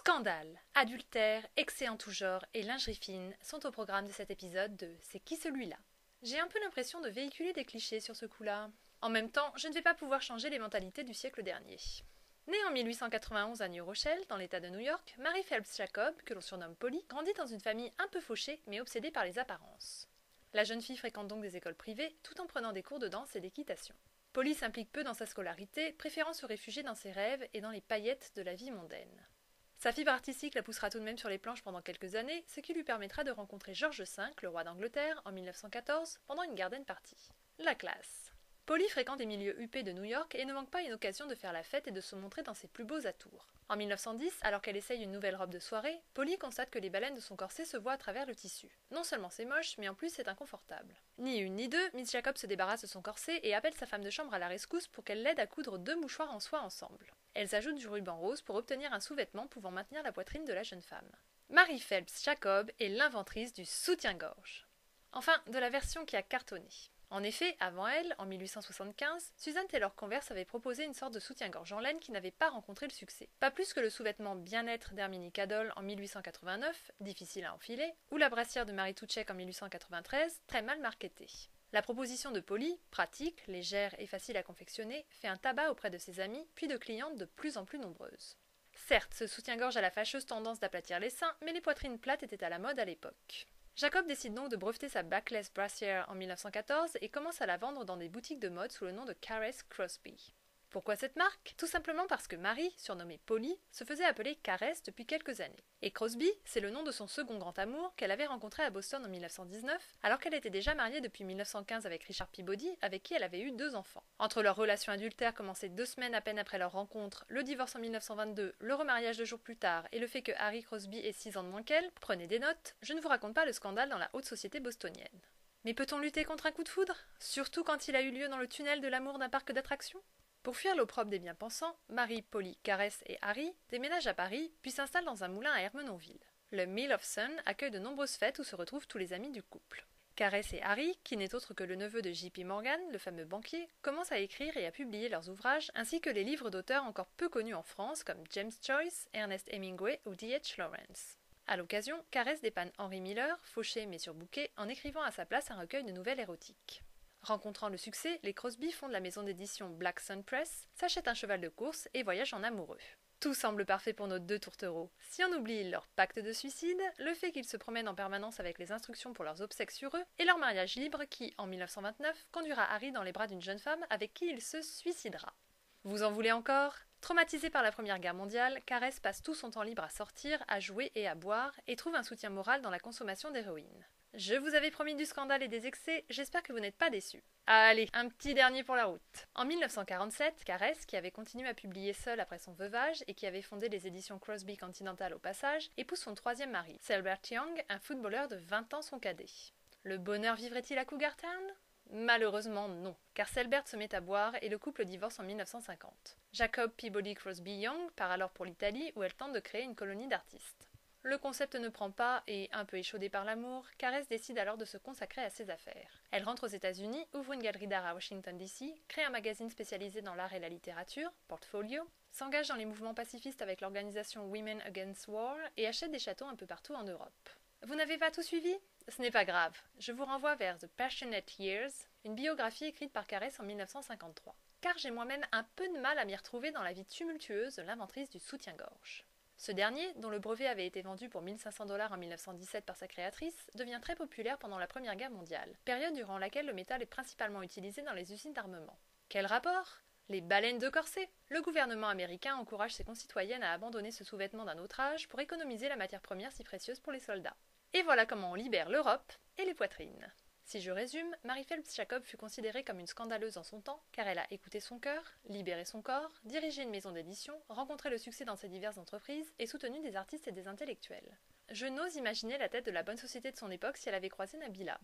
Scandale, adultère, excès en tout genre et lingerie fine sont au programme de cet épisode de C'est qui celui-là? J'ai un peu l'impression de véhiculer des clichés sur ce coup-là. En même temps, je ne vais pas pouvoir changer les mentalités du siècle dernier. Née en 1891 à New Rochelle, dans l'état de New York, Mary Phelps Jacob, que l'on surnomme Polly, grandit dans une famille un peu fauchée mais obsédée par les apparences. La jeune fille fréquente donc des écoles privées tout en prenant des cours de danse et d'équitation. Polly s'implique peu dans sa scolarité, préférant se réfugier dans ses rêves et dans les paillettes de la vie mondaine. Sa fibre artistique la poussera tout de même sur les planches pendant quelques années, ce qui lui permettra de rencontrer George V, le roi d'Angleterre, en 1914, pendant une garden party. La classe. Polly fréquente les milieux huppés de New York et ne manque pas une occasion de faire la fête et de se montrer dans ses plus beaux atours. En 1910, alors qu'elle essaye une nouvelle robe de soirée, Polly constate que les baleines de son corset se voient à travers le tissu. Non seulement c'est moche, mais en plus c'est inconfortable. Ni une ni deux, Miss Jacob se débarrasse de son corset et appelle sa femme de chambre à la rescousse pour qu'elle l'aide à coudre 2 mouchoirs en soie ensemble. Elles ajoutent du ruban rose pour obtenir un sous-vêtement pouvant maintenir la poitrine de la jeune femme. Mary Phelps Jacob est l'inventrice du soutien-gorge. Enfin, de la version qui a cartonné. En effet, avant elle, en 1875, Susan Taylor Converse avait proposé une sorte de soutien-gorge en laine qui n'avait pas rencontré le succès. Pas plus que le sous-vêtement Bien-être d'Herminie Cadell en 1889, difficile à enfiler, ou la brassière de Marie Tuchek en 1893, très mal marketée. La proposition de Polly, pratique, légère et facile à confectionner, fait un tabac auprès de ses amis, puis de clientes de plus en plus nombreuses. Certes, ce soutien-gorge a la fâcheuse tendance d'aplatir les seins, mais les poitrines plates étaient à la mode à l'époque. Jacob décide donc de breveter sa backless brassière en 1914 et commence à la vendre dans des boutiques de mode sous le nom de Caress Crosby. Pourquoi cette marque? Tout simplement parce que Marie, surnommée Polly, se faisait appeler Caress depuis quelques années. Et Crosby, c'est le nom de son second grand amour qu'elle avait rencontré à Boston en 1919, alors qu'elle était déjà mariée depuis 1915 avec Richard Peabody, avec qui elle avait eu 2 enfants. Entre leur relation adultère commencée 2 semaines à peine après leur rencontre, le divorce en 1922, le remariage 2 jours plus tard et le fait que Harry Crosby ait 6 ans de moins qu'elle, prenez des notes, je ne vous raconte pas le scandale dans la haute société bostonienne. Mais peut-on lutter contre un coup de foudre? Surtout quand il a eu lieu dans le tunnel de l'amour d'un parc d'attractions? Pour fuir l'opprobre des bien-pensants, Marie, Polly, Caress et Harry déménagent à Paris puis s'installent dans un moulin à Ermenonville. Le Mill of Sun accueille de nombreuses fêtes où se retrouvent tous les amis du couple. Caress et Harry, qui n'est autre que le neveu de J.P. Morgan, le fameux banquier, commencent à écrire et à publier leurs ouvrages ainsi que les livres d'auteurs encore peu connus en France comme James Joyce, Ernest Hemingway ou D.H. Lawrence. À l'occasion, Caress dépanne Henry Miller, fauché mais surbooké, en écrivant à sa place un recueil de nouvelles érotiques. Rencontrant le succès, les Crosby fondent la maison d'édition Black Sun Press, s'achètent un cheval de course et voyagent en amoureux. Tout semble parfait pour nos 2 tourtereaux. Si on oublie leur pacte de suicide, le fait qu'ils se promènent en permanence avec les instructions pour leurs obsèques sur eux, et leur mariage libre qui, en 1929, conduira Harry dans les bras d'une jeune femme avec qui il se suicidera. Vous en voulez encore? Traumatisée par la Première Guerre mondiale, Caress passe tout son temps libre à sortir, à jouer et à boire, et trouve un soutien moral dans la consommation d'héroïne. Je vous avais promis du scandale et des excès, j'espère que vous n'êtes pas déçus. Allez, un petit dernier pour la route. En 1947, Caress, qui avait continué à publier seule après son veuvage et qui avait fondé les éditions Crosby Continental au passage, épouse son 3e mari, Selbert Young, un footballeur de 20 ans son cadet. Le bonheur vivrait-il à Cougar Town? Malheureusement non, car Selbert se met à boire et le couple divorce en 1950. Jacob Peabody Crosby Young part alors pour l'Italie où elle tente de créer une colonie d'artistes. Le concept ne prend pas et, un peu échaudée par l'amour, Caress décide alors de se consacrer à ses affaires. Elle rentre aux États-Unis, ouvre une galerie d'art à Washington DC, crée un magazine spécialisé dans l'art et la littérature, Portfolio, s'engage dans les mouvements pacifistes avec l'organisation Women Against War et achète des châteaux un peu partout en Europe. Vous n'avez pas tout suivi? Ce n'est pas grave. Je vous renvoie vers The Passionate Years, une biographie écrite par Caress en 1953. Car j'ai moi-même un peu de mal à m'y retrouver dans la vie tumultueuse de l'inventrice du soutien-gorge. Ce dernier, dont le brevet avait été vendu pour 1 500 $ en 1917 par sa créatrice, devient très populaire pendant la Première Guerre mondiale, période durant laquelle le métal est principalement utilisé dans les usines d'armement. Quel rapport? Les baleines de corset! Le gouvernement américain encourage ses concitoyennes à abandonner ce sous-vêtement d'un autre âge pour économiser la matière première si précieuse pour les soldats. Et voilà comment on libère l'Europe et les poitrines. Si je résume, Mary Phelps Jacob fut considérée comme une scandaleuse en son temps, car elle a écouté son cœur, libéré son corps, dirigé une maison d'édition, rencontré le succès dans ses diverses entreprises et soutenu des artistes et des intellectuels. Je n'ose imaginer la tête de la bonne société de son époque si elle avait croisé Nabila.